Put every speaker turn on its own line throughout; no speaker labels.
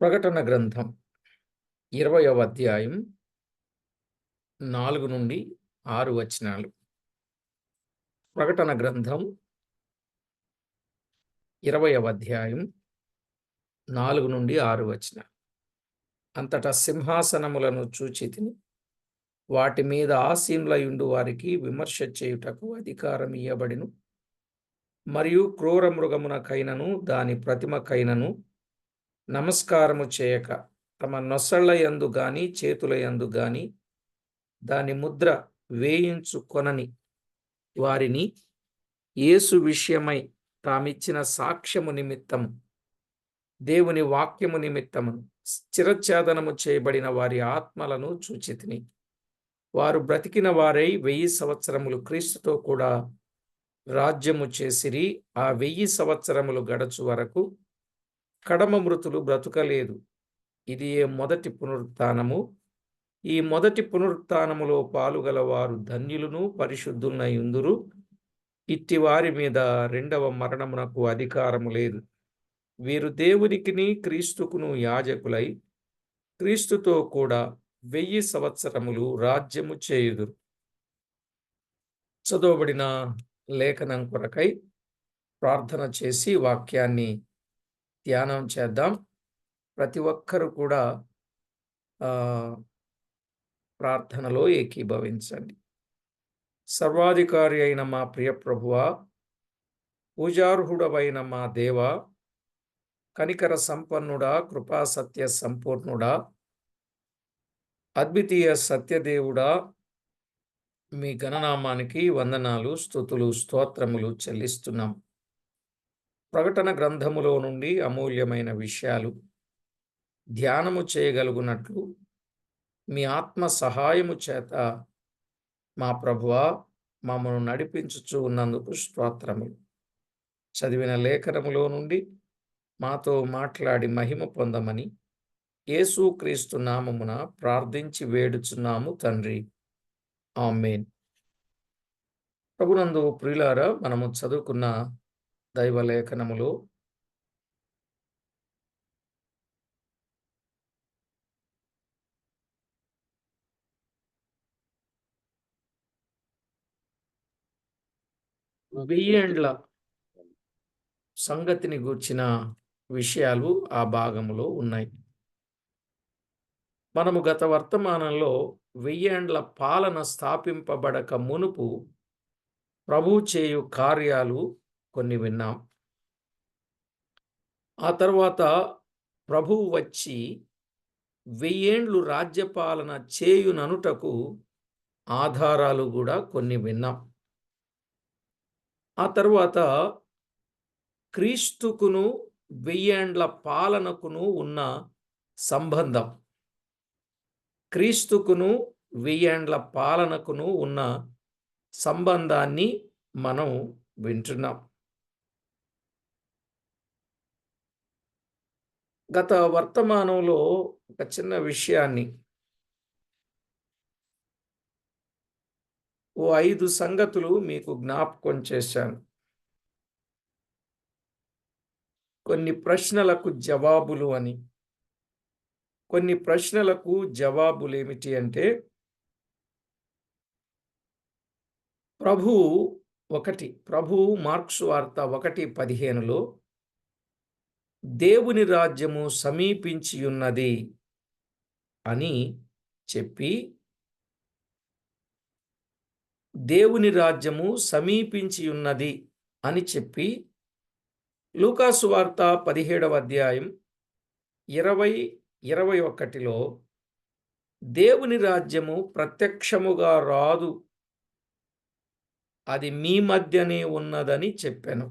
ప్రకటన గ్రంథం 20వ అధ్యాయం 4 నుండి 6 వచనాలు. ప్రకటన గ్రంథం 20వ అధ్యాయం 4 నుండి 6 వచనాలు. అంతటా సింహాసనములను చూచితిని, వాటి మీద ఆసీనులయుండు వారికి విమర్శ చేయుటకు అధికారం ఇయ్యబడెను. మరియు క్రూర మృగమునకైనను దాని ప్రతిమకైనను నమస్కారము చేయక తమ నొసళ్ళ యందు గాని చేతుల యందు గాని దాని ముద్ర వేయించుకొనని వారిని యేసు విషయమై తామిచ్చిన సాక్ష్యము నిమిత్తము దేవుని వాక్యము నిమిత్తము చిరఛేదనము చేయబడిన వారి ఆత్మలను చూచితిని. వారు బ్రతికిన వారై 1000 సంవత్సరములు క్రీస్తుతో కూడా రాజ్యము చేసిరి. ఆ 1000 సంవత్సరములు గడచు వరకు కడమ మృతులు బ్రతుకలేదు. ఇది మొదటి పునరుత్థానము. ఈ మొదటి పునరుత్థానములో పాలుగల వారు ధన్యులను పరిశుద్ధులై ఉందురు. ఇట్టి వారి మీద రెండవ మరణమునకు అధికారము లేదు. వీరు దేవునికిని క్రీస్తుకును యాజకులై క్రీస్తుతో కూడా 1000 సంవత్సరములు రాజ్యము చేయుదురు. చదవబడిన లేఖనం కొరకై ప్రార్థన చేసి వాక్యాన్ని ధ్యానం చేద్దాం. ప్రతి ఒక్కరు కూడా ప్రార్థనలో ఏకీభవించండి. సర్వాధికారి అయిన మా ప్రియ ప్రభువా, పూజార్హుడవైన మా దేవా, కనికర సంపన్నుడా, కృపా సత్య సంపూర్ణుడా, అద్వితీయ సత్యదేవుడా, మీ గణనామానికి వందనాలు, స్తుతులు, స్తోత్రములు చెల్లిస్తున్నాం. ప్రకటన గ్రంథములో నుండి అమూల్యమైన విషయాలు ధ్యానము చేయగలుగునట్లు మీ ఆత్మ సహాయము చేత మా ప్రభువా మమ్మను నడిపించుచూ ఉన్నందుకు స్తోత్రములు. చదివిన లేఖనములో నుండి మాతో మాట్లాడి మహిమ పొందమని యేసుక్రీస్తు నామమున ప్రార్థించి వేడుచున్నాము తండ్రి, ఆమేన్. ప్రభునందు ప్రియులారా, మనము చదువుకున్న దైవ లేఖనములో వెయ్యేండ్ల సంగతిని గూర్చిన విషయాలు ఆ భాగములో ఉన్నాయి. మనము గత వర్తమానంలో 1000 ఏండ్ల పాలన స్థాపింపబడక మునుపు ప్రభు చేయు కార్యాలు కొన్ని విన్నాం. ఆ తర్వాత ప్రభువు వచ్చి 1000 ఏండ్లు రాజ్యపాలన చేయుననుటకు ఆధారాలు కూడా కొన్ని విన్నాం. ఆ తర్వాత క్రీస్తుకును 1000 ఏండ్ల పాలనకును ఉన్న సంబంధం, క్రీస్తుకును 1000 ఏండ్ల పాలనకును ఉన్న సంబంధాన్ని మనం వింటున్నాం. గత వర్తమానంలో ఒక చిన్న విషయాన్ని, ఓ 5 సంగతులు మీకు జ్ఞాపకం చేశాను. కొన్ని ప్రశ్నలకు జవాబులు అని. కొన్ని ప్రశ్నలకు జవాబులు ఏమిటి అంటే, ప్రభు మార్క్సు వార్త 1:15లో దేవుని రాజ్యము సమీపించి ఉన్నది అని చెప్పి, దేవుని రాజ్యము సమీపించి ఉన్నది అని చెప్పి లూకాసు వార్త 17వ అధ్యాయం 20-21లో దేవుని రాజ్యము ప్రత్యక్షముగా రాదు, అది మీ మధ్యనే ఉన్నదని చెప్పాను.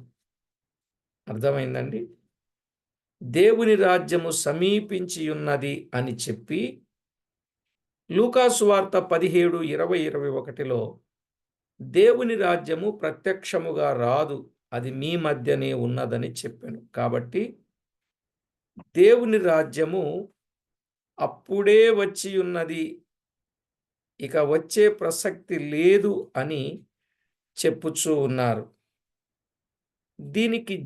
అర్థమైందండి? దేవుని రాజ్యము సమీపించి ఉన్నది అని చెప్పి లూకాసు వార్త 17:20-21లో దేవుని రాజ్యము ప్రత్యక్షముగా రాదు, అది మీ మధ్యనే ఉన్నదని చెప్పాను. కాబట్టి దేవుని రాజ్యము అప్పుడే వచ్చి ఉన్నది, ఇక వచ్చే ప్రసక్తి లేదు అని చెప్పుచూ ఉన్నారు. దీనికి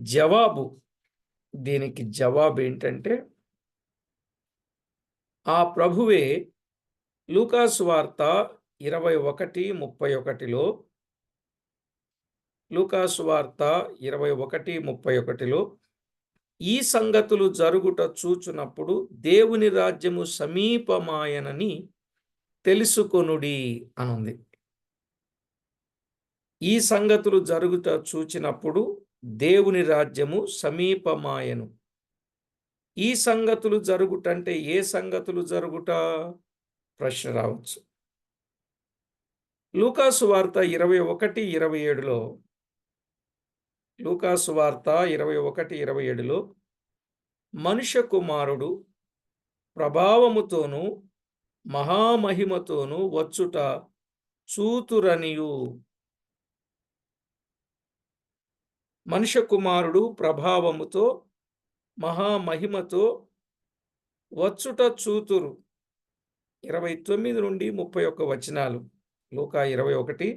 జవాబు ఏంటంటే, ఆ ప్రభువే లూకాసు వార్త 21:31లో లూకాసు వార్త 21:31లో ఈ సంగతులు జరుగుట చూచునప్పుడు దేవుని రాజ్యము సమీపమాయనని తెలుసుకొనుడి అనుంది. ఈ సంగతులు జరుగుట చూచినప్పుడు దేవుని రాజ్యము సమీపమాయను. ఈ సంగతులు జరుగుటంటే ఏ సంగతులు జరుగుట? ప్రశ్న రావచ్చు. లూకాసు వార్త 21:27లో లూకాసు వార్త 21:27లో మనుష్య కుమారుడు ప్రభావముతోనూ మహామహిమతోనూ వచ్చుట చూతురనియు. మనుష్య కుమారుడు ప్రభావముతో మహామహిమతో వచ్చుట చూతురు. 29 నుండి 31 వచనాలు. లూకా 21,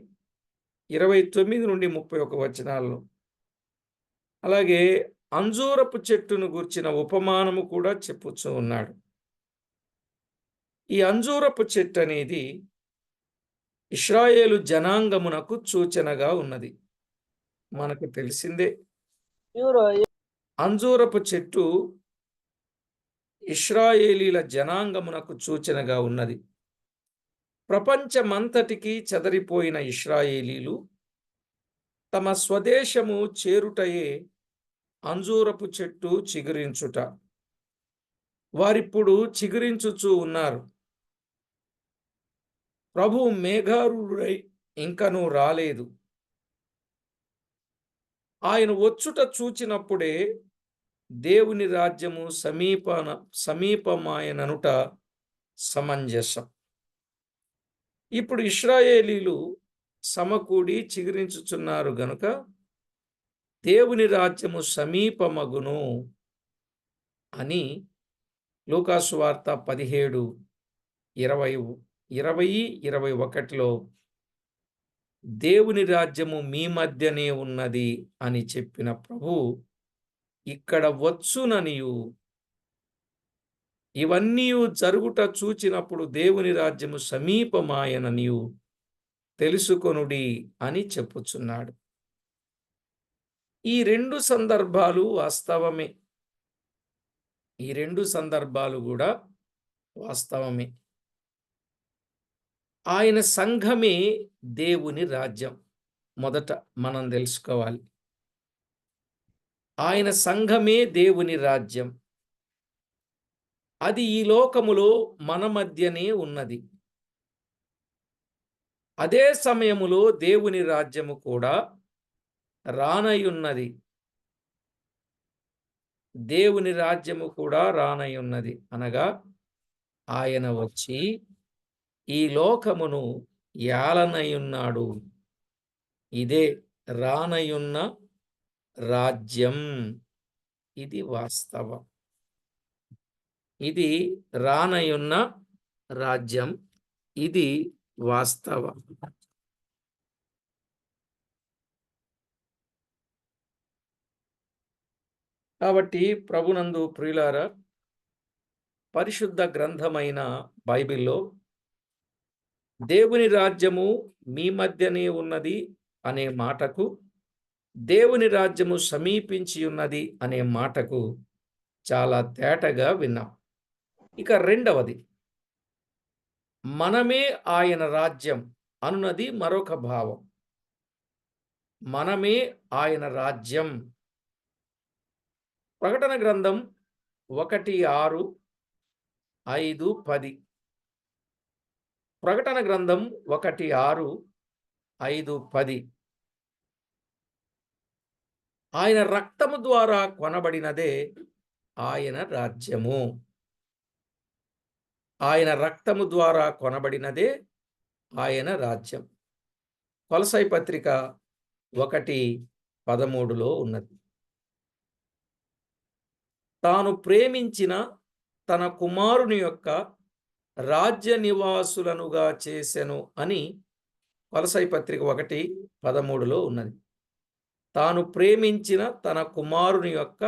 29 నుండి 31 వచనాల్లో. అలాగే అంజూరపు చెట్టును గూర్చిన ఉపమానము కూడా చెప్పుచూ ఉన్నాడు. ఈ అంజూరపు చెట్టు అనేది ఇశ్రాయేలు జనాంగమునకు సూచనగా ఉన్నది. మనకు తెలిసిందే. అంజూరపు చెట్టు ఇశ్రాయేలీల జనాంగమునకు సూచనగా ఉన్నది. ప్రపంచమంతటికి చెదరిపోయిన ఇశ్రాయేలీలు తమ స్వదేశము చేరుటయే అంజూరపు చెట్టు చిగురించుట. వారిప్పుడు చిగురించుచూ ఉన్నారు. ప్రభువు మేఘారూఢుడై ఇంకనూ రాలేదు. ఆయన వచ్చుట చూచినప్పుడే దేవుని రాజ్యము సమీపమాయననుట సమంజసం. ఇప్పుడు ఇశ్రాయేలీలు సమకూడి చిగురించుచున్నారు గనుక దేవుని రాజ్యము సమీపమగును అని లూకాసు వార్త 17:20-21లో దేవుని రాజ్యము మీ మధ్యనే ఉన్నది అని చెప్పిన ప్రభువు ఇక్కడ వచ్చుననియు, ఇవన్నీ జరుగుట చూచినప్పుడు దేవుని రాజ్యము సమీపమాయననియు తెలుసుకొనుడి అని చెప్పుచున్నాడు. ఈ రెండు సందర్భాలు వాస్తవమే. ఈ రెండు సందర్భాలు కూడా వాస్తవమే. ఆయన సంఘమే దేవుని రాజ్యం. మొదట మనం తెలుసుకోవాలి. ఆయన సంఘమే దేవుని రాజ్యం. అది ఈ లోకములో మన మధ్యనే ఉన్నది. అదే సమయములో దేవుని రాజ్యము కూడా రానయున్నది. దేవుని రాజ్యము కూడా రానయున్నది అనగా ఆయన వచ్చి ఈ లోకమును ఏలనయున్నాడు. ఇదే రానయున్న రాజ్యం. ఇది వాస్తవం. ఇది రానయున్న రాజ్యం. ఇది వాస్తవం. కాబట్టి ప్రభునందు ప్రియులారా, పరిశుద్ధ గ్రంథమైన బైబిల్లో దేవుని రాజ్యము మీ మధ్యనే ఉన్నది అనే మాటకు, దేవుని రాజ్యము సమీపించి ఉన్నది అనే మాటకు చాలా తేటగా విన్నాం. ఇక రెండవది, మనమే ఆయన రాజ్యం అనున్నది మరొక భావం. మనమే ఆయన రాజ్యం. ప్రకటన గ్రంథం 1:6, 5, 10. ప్రకటన గ్రంథం 1:6, 5, 10. ఆయన రక్తము ద్వారా కొనబడినదే ఆయన రాజ్యము. ఆయన రక్తము ద్వారా కొనబడినదే ఆయన రాజ్యం. కొలసై పత్రిక 1:13లో ఉన్నది. తాను ప్రేమించిన తన కుమారుని యొక్క రాజ్య నివాసులనుగా చేసెను అని కొలసై పత్రిక 1:13లో ఉన్నది. తాను ప్రేమించిన తన కుమారుని యొక్క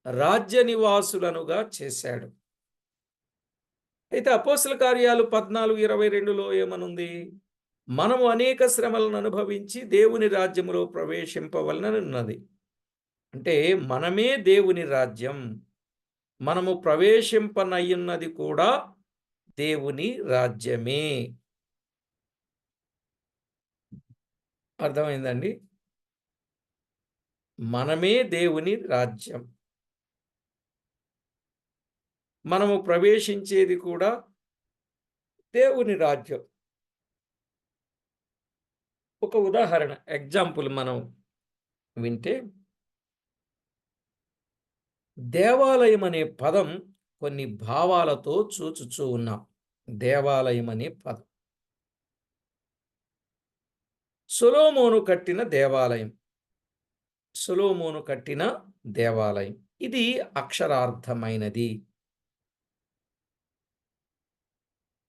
రాజ్య నివాసులనుగా చేశాడు. అయితే అపోస్తల కార్యాలు 14:22లో ఏమనుంది? మనము అనేక శ్రమలను అనుభవించి దేవుని రాజ్యములో ప్రవేశింపవలననున్నది. అంటే మనమే దేవుని రాజ్యం. మనము ప్రవేశింపనయ్యున్నది కూడా దేవుని రాజ్యమే. అర్థమైందండి? మనమే దేవుని రాజ్యం. మనము ప్రవేశించేది కూడా దేవుని రాజ్యం. ఒక ఉదాహరణ, ఎగ్జాంపుల్ మనం వింటే, దేవాలయం అనే పదం కొన్ని భావాలతో చూచుచూ ఉన్నాం. దేవాలయం అనే పదం. సొలొమోను కట్టిన దేవాలయం. సొలొమోను కట్టిన దేవాలయం. ఇది అక్షరార్థమైనది.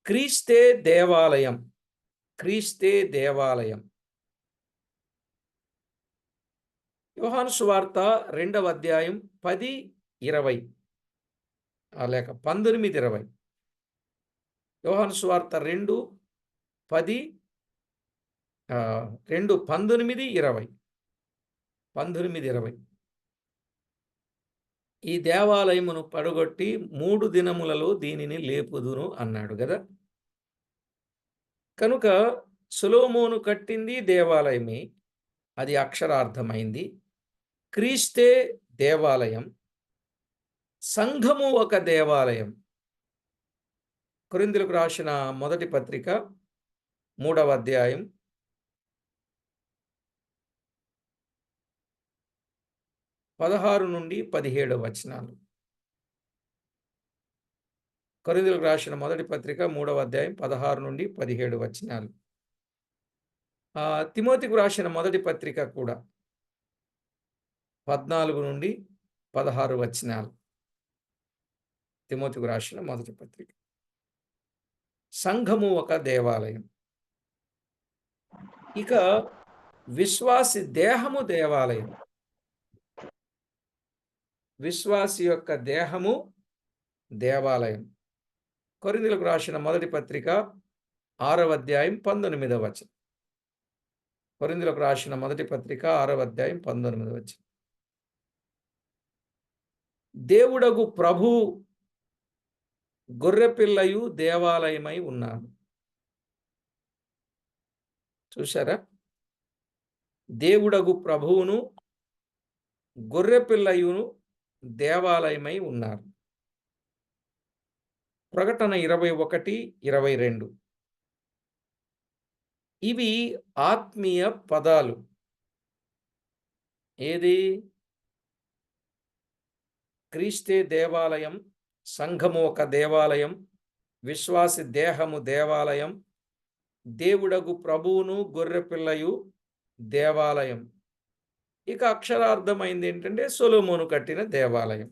క్రీస్తే దేవాలయం. క్రీస్తే దేవాలయం. యోహాను సువార్త 2వ అధ్యాయం 10, 20 లేక 19, 20. యోహాను సువార్త 2, 10 2, 19, 20. 19, 20. ఈ దేవాలయమును పడగొట్టి 3 దినములలో దీనిని లేపుదును అన్నాడు గదా! కనుక సొలొమోను కట్టింది దేవాలయమే. అది అక్షరార్థమైంది. క్రీస్తే దేవాలయం. సంఘము ఒక దేవాలయం. కొరింథీయులకు రాసిన మొదటి పత్రిక 3వ అధ్యాయం 16 నుండి 17 వచనాలు. కొరింథీయులకు రాసిన మొదటి పత్రిక 3వ అధ్యాయం 16 నుండి 17 వచనాలు. తిమోతికి రాసిన మొదటి పత్రిక కూడా 14 నుండి 16 వచనాలు. తిమోతికి రాసిన మొదటి పత్రిక. సంఘము ఒక దేవాలయం. ఇక విశ్వాసి దేహము దేవాలయం. విశ్వాసి యొక్క దేహము దేవాలయం. కొరింథీయులకు రాసిన మొదటి పత్రిక 6వ అధ్యాయం 19వ వచనం. కొరింథీయులకు రాసిన మొదటి పత్రిక 6వ అధ్యాయం 19వ వచనం. దేవుడగు ప్రభు గొర్రెపిల్లయు దేవాలయమై ఉన్నాడు. చూశారా? దేవుడగు ప్రభువును గొర్రెపిల్లయును దేవాలయమై ఉన్నారు. ప్రకటన 21, 22. ఇవి ఆత్మీయ పదాలు. ఏది? క్రీస్తే దేవాలయం, సంఘము ఒక దేవాలయం, విశ్వాసి దేహము దేవాలయం, దేవుడగు ప్రభువును గొర్రెపిల్లయు దేవాలయం. ఇక అక్షరార్థమైంది ఏంటంటే సొలొమోను కట్టిన దేవాలయం.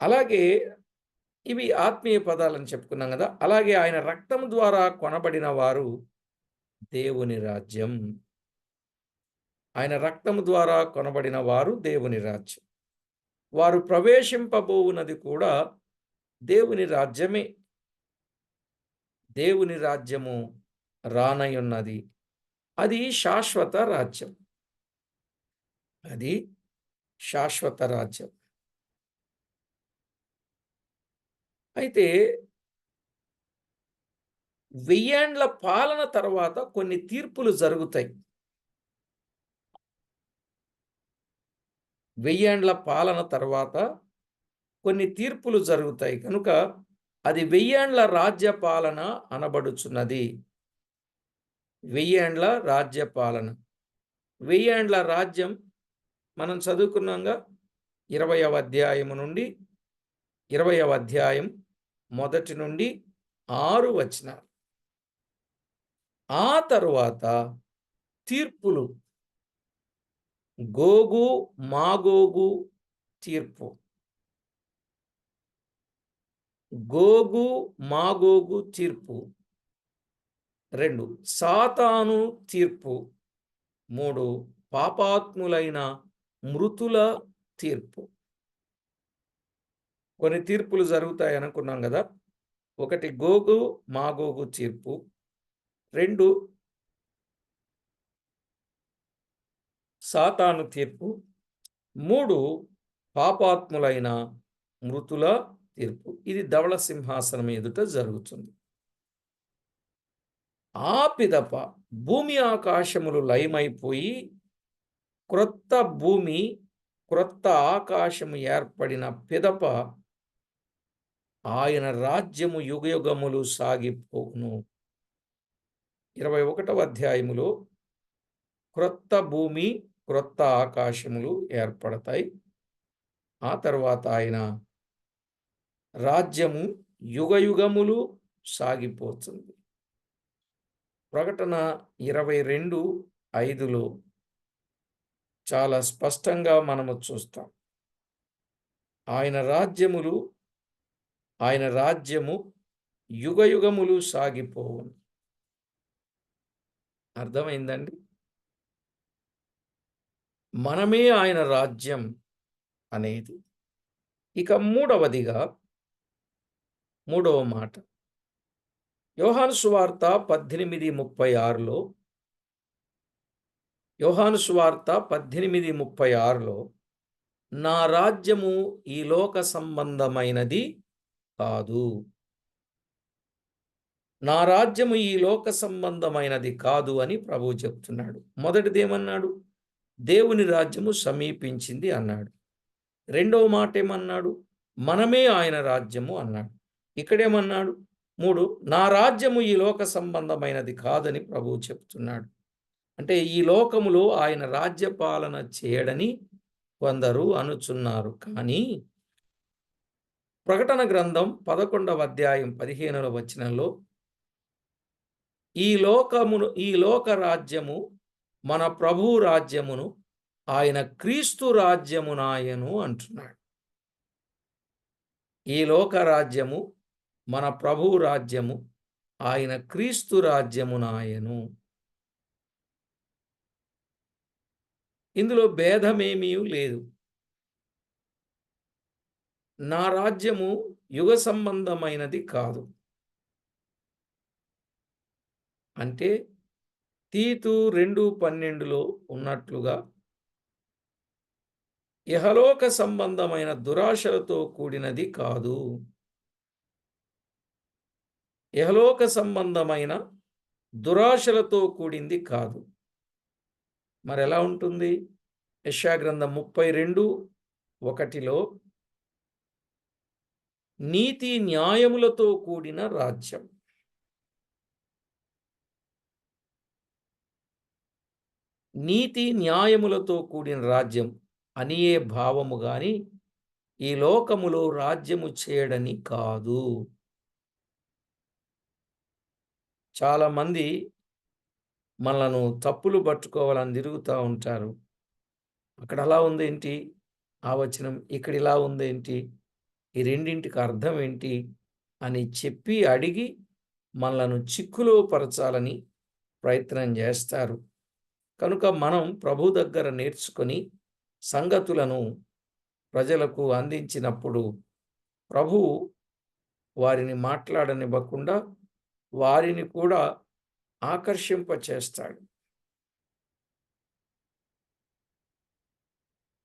అలాగే ఇవి ఆత్మీయ పదాలని చెప్పుకున్నాం కదా! అలాగే ఆయన రక్తం ద్వారా కొనబడిన వారు దేవుని రాజ్యం. ఆయన రక్తము ద్వారా కొనబడిన వారు దేవుని రాజ్యం. వారు ప్రవేశింపబోవునది కూడా దేవుని రాజ్యమే. దేవుని రాజ్యము రానయున్నది. అది శాశ్వత రాజ్యం. అది శాశ్వత రాజ్యం. అయితే 1000 ఏండ్ల పాలన తర్వాత కొన్ని తీర్పులు జరుగుతాయి. 1000 ఏండ్ల పాలన తర్వాత కొన్ని తీర్పులు జరుగుతాయి. కనుక అది 1000 ఏండ్ల రాజ్య పాలన అనబడుచున్నది. 1000 ఏండ్ల రాజ్య పాలన. 1000 ఏండ్ల రాజ్యం మనం చదువుకున్నాంగా. 20వ అధ్యాయం నుండి 20వ అధ్యాయం 1 నుండి 6 వచనాలు. ఆ తరువాత తీర్పులు. గోగు మాగోగు తీర్పు. గోగు మాగోగు తీర్పు. 2 సాతాను తీర్పు. 3 పాపాత్ములైన మృతుల తీర్పు. కొన్ని తీర్పులు జరుగుతాయి అనుకున్నాం కదా. ఒకటి గోగు మాగోగు తీర్పు, 2 సాతాను తీర్పు, 3 పాపాత్ములైన మృతుల తీర్పు. ఇది ధవళ సింహాసనం ఎదుట జరుగుతుంది. ఆ పిదప భూమి ఆకాశములు లయమైపోయి క్రొత్త భూమి క్రొత్త ఆకాశము ఏర్పడిన పిదప ఆయన రాజ్యము యుగయుగములు సాగిపోవును. 21వ అధ్యాయములో క్రొత్త భూమి క్రొత్త ఆకాశములు ఏర్పడతాయి. ఆ తర్వాత ఆయన రాజ్యము యుగయుగములు సాగిపోతుంది. ప్రకటన 22:5లో చాలా స్పష్టంగా మనము చూస్తాం. ఆయన రాజ్యము యుగయుగములు సాగిపోవును. అర్థమైందండి? మనమే ఆయన రాజ్యం అనేది. ఇక మూడవదిగా, మూడవ మాట యోహాను సువార్త 18:36లో, యోహాను సువార్త 18:36లో నా రాజ్యము ఈ లోక సంబంధమైనది కాదు. నా రాజ్యము ఈ లోక సంబంధమైనది కాదు అని ప్రభువు చెప్తున్నాడు. మొదటిదేమన్నాడు? దేవుని రాజ్యము సమీపించింది అన్నాడు. రెండవ మాట ఏమన్నాడు? మనమే ఆయన రాజ్యము అన్నాడు. ఇక్కడేమన్నాడు? 3 నా రాజ్యము ఈ లోక సంబంధమైనది కాదని ప్రభువు చెప్తున్నాడు. అంటే ఈ లోకములో ఆయన రాజ్యపాలన చేయడని కొందరు అనుచున్నారు. కానీ ప్రకటన గ్రంథం 11వ అధ్యాయం 15వ వచనంలో ఈ లోక రాజ్యము మన ప్రభువు రాజ్యమును ఆయన క్రీస్తు రాజ్యమునాయను అంటున్నాడు. ఈ లోక రాజ్యము మన ప్రభువు రాజ్యము ఆయన క్రీస్తు రాజ్యమునాయను. ఇందులో భేదమేమీ లేదు. నా రాజ్యము యుగ సంబంధమైనది కాదు అంటే తీతు 2:12లో ఉన్నట్లుగా ఇహలోక సంబంధమైన దురాశలతో కూడినది కాదు. ఇహలోక సంబంధమైన దురాశలతో కూడింది కాదు. మరి ఎలా ఉంటుంది? యెషయా గ్రంథం 32:1లో నీతి న్యాయములతో కూడిన రాజ్యం. నీతి న్యాయములతో కూడిన రాజ్యం అనియే భావము గాని ఈ లోకములో రాజ్యము చేయడని కాదు. చాలామంది మనలను తప్పులు పట్టుకోవాలని తిరుగుతూ ఉంటారు. అక్కడ అలా ఉందేంటి? ఆ వచనం ఇక్కడ ఇలా ఉందేంటి? ఈ రెండింటికి అర్థం ఏంటి అని చెప్పి అడిగి మనలను చిక్కులో పరచాలని ప్రయత్నం చేస్తారు. కనుక మనం ప్రభు దగ్గర నేర్చుకొని సంగతులను ప్రజలకు అందించినప్పుడు ప్రభువు వారిని మాట్లాడనివ్వకుండా వారిని కూడా ఆకర్షింపచేస్తాడు.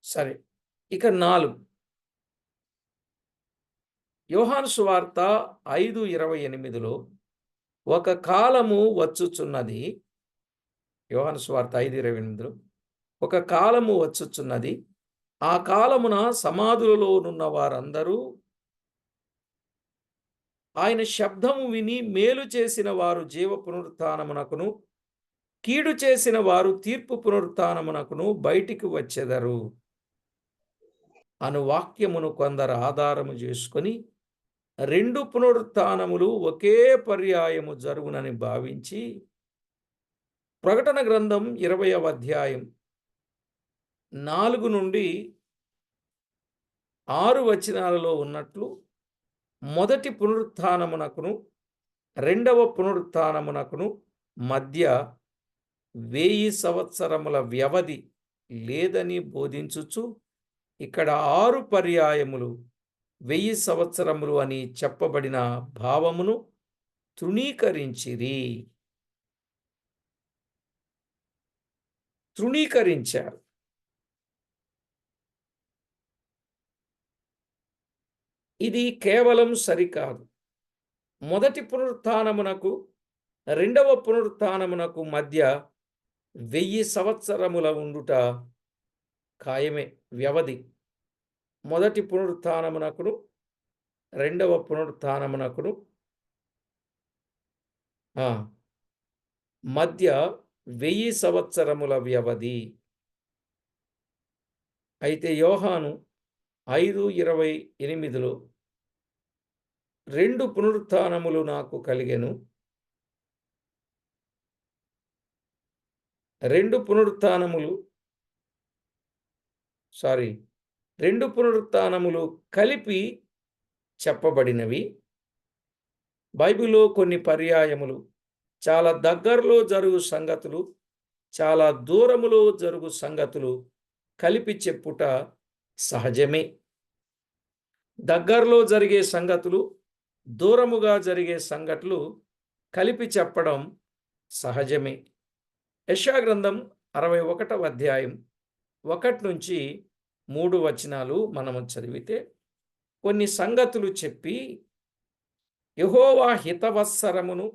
సరే, ఇక 4 యోహాను సువార్త 5:28లో ఒక కాలము వచ్చుచున్నది. యోహాను సువార్త 5:28లో ఒక కాలము వచ్చుచున్నది, ఆ కాలమున సమాధులలో నున్న వారందరూ ఆయన శబ్దము విని మేలు చేసిన వారు జీవ పునరుత్థానమునకును, కీడు చేసిన వారు తీర్పు పునరుత్థానమునకును బయటికి వచ్చెదరు అను వాక్యమును కొందరు ఆధారము చేసుకొని 2 పునరుత్థానములు ఒకే పర్యాయము జరుగునని భావించి ప్రకటన గ్రంథం 20వ అధ్యాయం 4 నుండి 6 వచనాలలో ఉన్నట్లు మొదటి పునరుత్థానమునకును రెండవ పునరుత్థానమునకును మధ్య 1000 సంవత్సరముల వ్యవధి లేదని బోధించుచు ఇక్కడ 6 పర్యాయములు 1000 సంవత్సరములు అని చెప్పబడిన భావమును తృణీకరించిరి. తృణీకరించారు. ఇది కేవలం సరికాదు. మొదటి పునరుత్థానమునకు, రెండవ పునరుత్థానమునకు మధ్య 1000 సంవత్సరముల ఉండుట ఖాయమే వ్యవధి. మొదటి పునరుత్థానమునకును, రెండవ పునరుత్థానమునకును మధ్య 1000 సంవత్సరముల వ్యవధి. అయితే యోహాను 5:28లో 2 పునరుత్థానములు నాకు కలిగెను. 2 పునరుత్థానములు కలిపి చెప్పబడినవి. బైబిల్లో కొన్ని పర్యాయములు చాలా దగ్గరలో జరుగు సంగతులు, చాలా దూరములో జరుగు సంగతులు కలిపి చెప్పుట సహజమే. దగ్గరలో జరిగే సంగతులు, దూరముగా జరిగే సంగతులు కలిపి చెప్పడం సహజమే. యెషయా గ్రంథం 61వ అధ్యాయం 1-3 వచనాలు మనము చదివితే, కొన్ని సంగతులు చెప్పి యెహోవా హితవత్సరమును,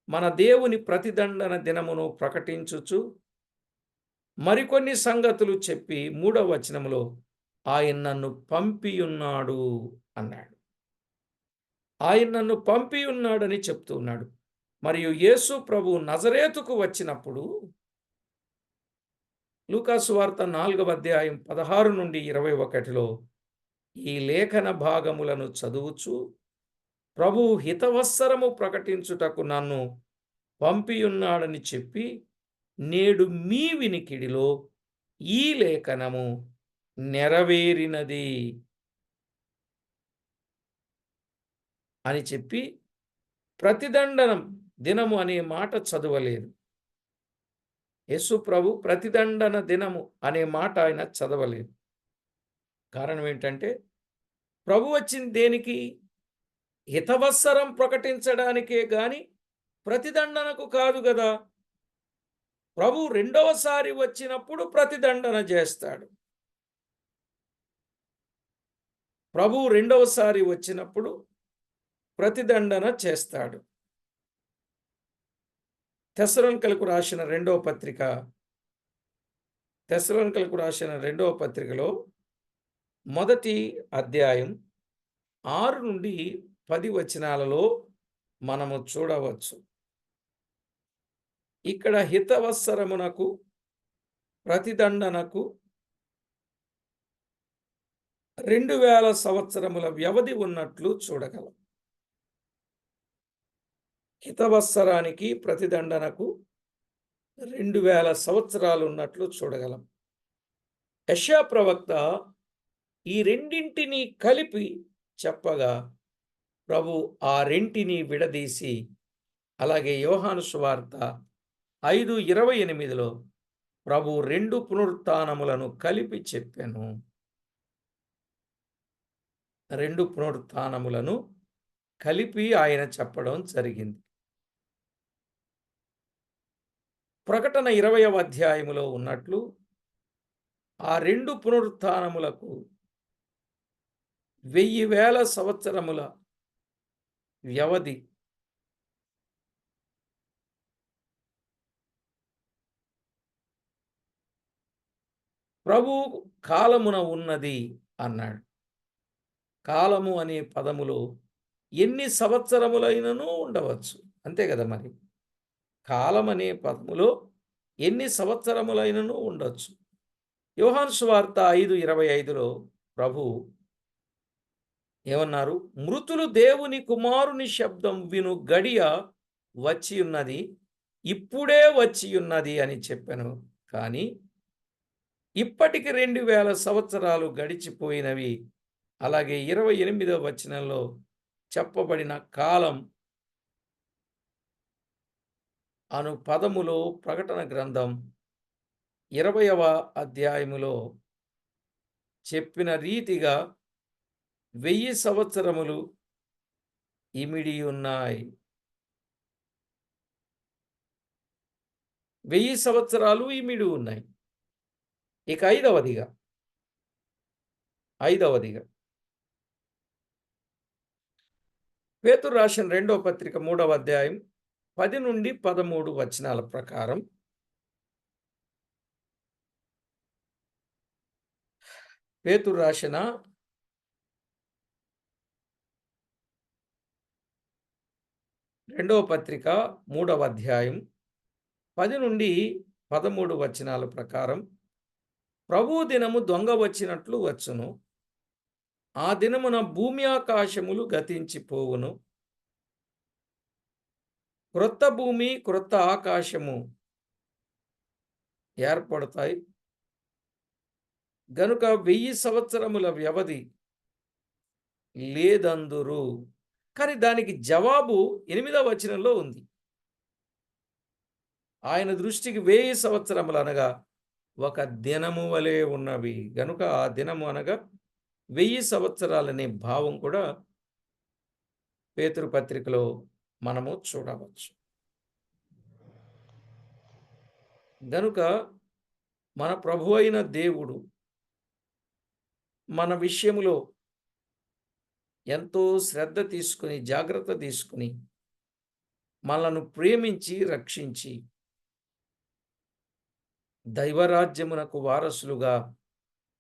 మన దేవుని ప్రతిదండన దినమును ప్రకటించుచు మరికొన్ని సంగతులు చెప్పి 3వ వచనములో ఆయన నన్ను పంపియున్నాడు అన్నాడు. ఆయన నన్ను పంపియున్నాడని చెప్తూ ఉన్నాడు. మరియు యేసు ప్రభు నజరేతుకు వచ్చినప్పుడు లూకా సువార్త 4వ అధ్యాయం 16-21లో ఈ లేఖన భాగములను చదువుచు ప్రభు హితవత్సరము ప్రకటించుటకు నన్ను పంపియున్నాడని చెప్పి, నేడు మీ వినికిడిలో ఈ లేఖనము నెరవేరినది అని చెప్పి ప్రతిదండనం దినము అనే మాట చదవలేదు. యేసు ప్రభు ప్రతిదండన దినము అనే మాట ఆయన చదవలేదు. కారణం ఏంటంటే, ప్రభు వచ్చింది దేనికి? హితవత్సరం ప్రకటించడానికే గాని ప్రతిదండనకు కాదు గదా. ప్రభు రెండవసారి వచ్చినప్పుడు ప్రతిదండన చేస్తాడు. ప్రభు రెండవసారి వచ్చినప్పుడు ప్రతిదండన చేస్తాడు. తెస్సలోనికలకు రాసిన రెండవ పత్రికలో మొదటి అధ్యాయం 6-10 వచనాలలో మనము చూడవచ్చు. ఇక్కడ హితవత్సరమునకు, ప్రతిదండనకు 2000 సంవత్సరముల వ్యవధి ఉన్నట్లు చూడగలం. హితవత్సరానికి, ప్రతిదండనకు 2000 సంవత్సరాలు ఉన్నట్లు చూడగలం. యెషయా ప్రవక్త ఈ రెండింటినీ కలిపి చెప్పగా ప్రభు ఆ రెంటిని విడదీసి, అలాగే యోహాను సువార్త 5:28లో ప్రభు 2 పునరుత్థానములను కలిపి చెప్పెను. 2 పునరుత్థానములను కలిపి ఆయన చెప్పడం జరిగింది. ప్రకటన 20వ అధ్యాయములో ఉన్నట్లు ఆ 2 పునరుత్థానములకు 1000 సంవత్సరముల వ్యవధి. ప్రభు కాలమున ఉన్నది అన్నాడు. కాలము అనే పదములో ఎన్ని సంవత్సరములైనను ఉండవచ్చు, అంతే కదా. మరి కాలం అనే పదములో ఎన్ని సంవత్సరములైనను ఉండొచ్చు. యోహాను సువార్త 5:25లో ప్రభు ఏమన్నారు? మృతులు దేవుని కుమారుని శబ్దం విను గడియ వచ్చి ఉన్నది, ఇప్పుడే వచ్చి ఉన్నది అని చెప్పాను. కానీ ఇప్పటికి 2000 సంవత్సరాలు గడిచిపోయినవి. అలాగే 28వ వచనంలో చెప్పబడిన కాలం అను పదములో ప్రకటన గ్రంథం 20వ అధ్యాయములో చెప్పిన రీతిగా 1000 సంవత్సరములు ఇమిడి ఉన్నాయి. 1000 సంవత్సరాలు ఇమిడి ఉన్నాయి. ఇక ఐదవదిగా పేతురు రాసిన రెండో పత్రిక 3వ అధ్యాయం 10-13 వచనాల ప్రకారం పేతురు రాసిన రెండవ పత్రిక 3వ అధ్యాయం 10-13 వచనాల ప్రకారం ప్రభువు దినము దొంగ వచ్చినట్లు వచ్చును. ఆ దినమున భూమి ఆకాశములు గతించిపోవును. క్రొత్త భూమి క్రొత్త ఆకాశము ఏర్పడతాయి గనుక 1000 సంవత్సరముల వ్యవధి లేదందురు. కానీ దానికి జవాబు 8వ వచనంలో ఉంది. ఆయన దృష్టికి 1000 సంవత్సరములు అనగా ఒక దినము వలె ఉన్నవి గనుక ఆ దినము అనగా 1000 సంవత్సరాలనే భావం కూడా పేతురు పత్రికలో మనము చూడవచ్చు. గనుక మన ప్రభు అయిన దేవుడు మన విషయములో ఎంతో శ్రద్ధ తీసుకుని, జాగ్రత్త తీసుకుని, మనలను ప్రేమించి, రక్షించి, దైవరాజ్యమునకు వారసులుగా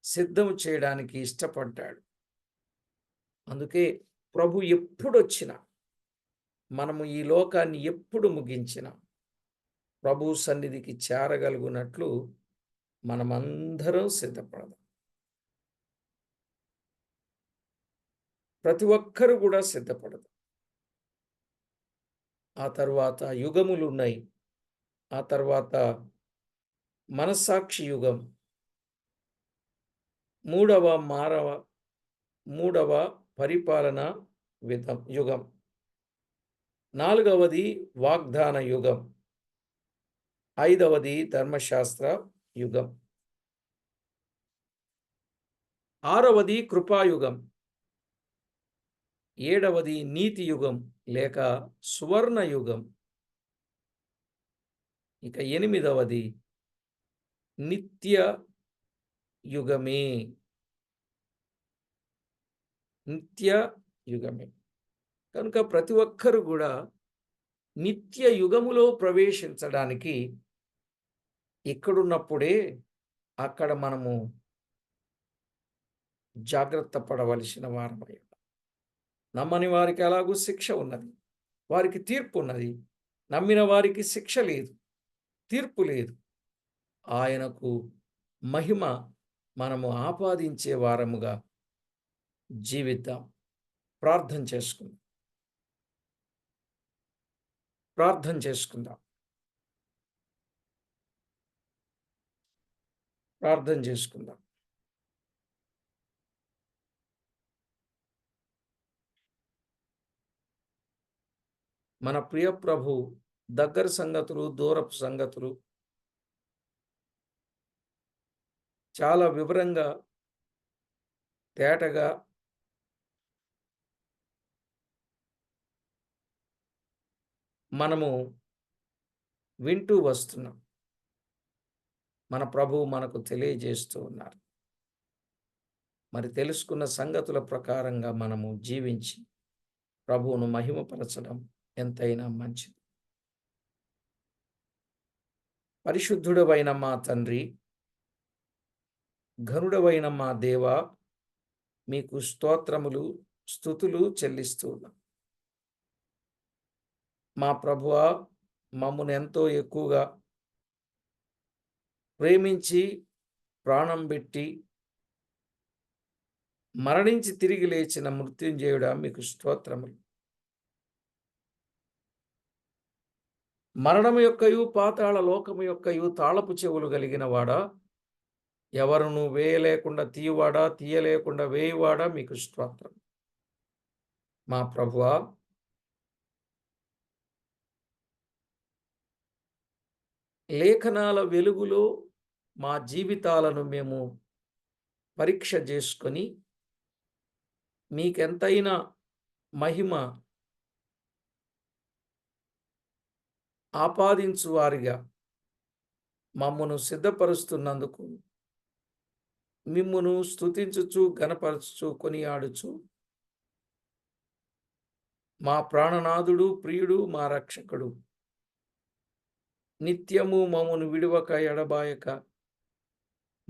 సిద్ధం చేయడానికి ఇష్టపడ్డాడు. అందుకే ప్రభు ఎప్పుడొచ్చినా, మనము ఈ లోకాన్ని ఎప్పుడు ముగించినా, ప్రభు సన్నిధికి చేరగలుగునట్లు మనమందరం సిద్ధపడదాం. ప్రతి ఒక్కరు కూడా సిద్ధపడదాం. ఆ తర్వాత యుగములు ఉన్నాయి. ఆ తర్వాత మనస్సాక్షి యుగం, మూడవ పరిపాలన యుగం, 4వది వాగ్దాన యుగం, 5వది ధర్మశాస్త్ర యుగం, 6వది కృపాయుగం, 7వది నీతి యుగం లేక సువర్ణ యుగం, ఇక 8వది నిత్య యుగమే. నిత్య యుగమే. కనుక ప్రతి ఒక్కరు కూడా నిత్య యుగములో ప్రవేశించడానికి ఇక్కడున్నప్పుడే అక్కడ మనము జాగ్రత్త పడవలసిన వారమై. నమ్మని వారికి ఎలాగూ శిక్ష ఉన్నది, వారికి తీర్పు ఉన్నది. నమ్మిన వారికి శిక్ష లేదు, తీర్పు లేదు. ఆయనకు మహిమ మనము ఆపాదించే వారముగా జీవిద్దాం. ప్రార్థన చేసుకుందాం. ప్రార్థన చేసుకుందాం. ప్రార్థన చేసుకుందాం. మన ప్రియ ప్రభు దగ్గర సంగతులు, దూరపు సంగతులు చాలా వివరంగా, తేటగా మనము వింటూ వస్తున్నాం. మన ప్రభువు మనకు తెలియజేస్తూ ఉన్నారు. మరి తెలుసుకున్న సంగతుల ప్రకారంగా మనము జీవించి ప్రభువును మహిమపరచడం ఎంతైనా మంచిది. పరిశుద్ధుడవైన మా తండ్రి, ఘనుడవైన మా దేవా, మీకు స్తోత్రములు, స్తుతులు చెల్లిస్తూ ఉన్నాం. మా ప్రభువా, మమ్మల్ని ఎంతో ఎక్కువగా ప్రేమించి, ప్రాణం పెట్టి, మరణించి తిరిగి లేచిన మృత్యుంజయుడా, మీకు స్తోత్రములు. మరణము యొక్కయు పాతాళ లోకము యొక్కయు తాళపు చెవులు కలిగిన వాడా, ఎవరును వేయలేకుండా తీయవాడా, తీయలేకుండా వేయువాడా, మీకు స్తోత్రం. మా ప్రభువా, లేఖనాల వెలుగులో మా జీవితాలను మేము పరీక్ష చేసుకొని మీకెంతైనా మహిమ ఆపాదించు వారిగా మమ్మను సిద్ధపరుస్తున్నందుకు మిమ్మును స్తుతించుచు ఘనపరచుచు కొనియాడుచు మా ప్రాణనాథుడు ప్రియుడు మా రక్షకుడు నిత్యము మమ్మను విడువక ఎడబాయక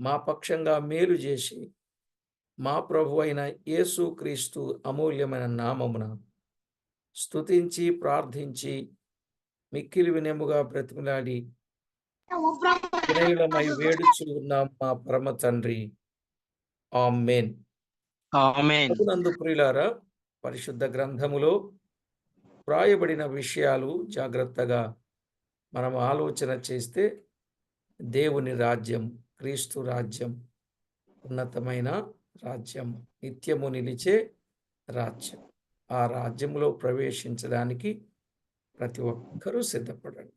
మా పక్షంగా మేలు చేసి మా ప్రభు అయిన యేసుక్రీస్తు అమూల్యమైన నామమున స్తుతించి ప్రార్థించి మిక్కిలి వినయముగా బ్రతిమలాడి వినయులమై వేడుచు ఉన్నాం మా పరమ తండ్రి. ఆమేన్.
ఆమేన్.
ప్రభునందు ప్రియులారా, పరిశుద్ధ గ్రంథములో వ్రాయబడిన విషయాలు జాగ్రత్తగా మనం ఆలోచన చేస్తే దేవుని రాజ్యం, క్రీస్తు రాజ్యం ఉన్నతమైన రాజ్యం, నిత్యము నిలిచే రాజ్యం. ఆ రాజ్యంలో ప్రవేశించడానికి ప్రతి ఒక్కరూ సిద్ధపడండి.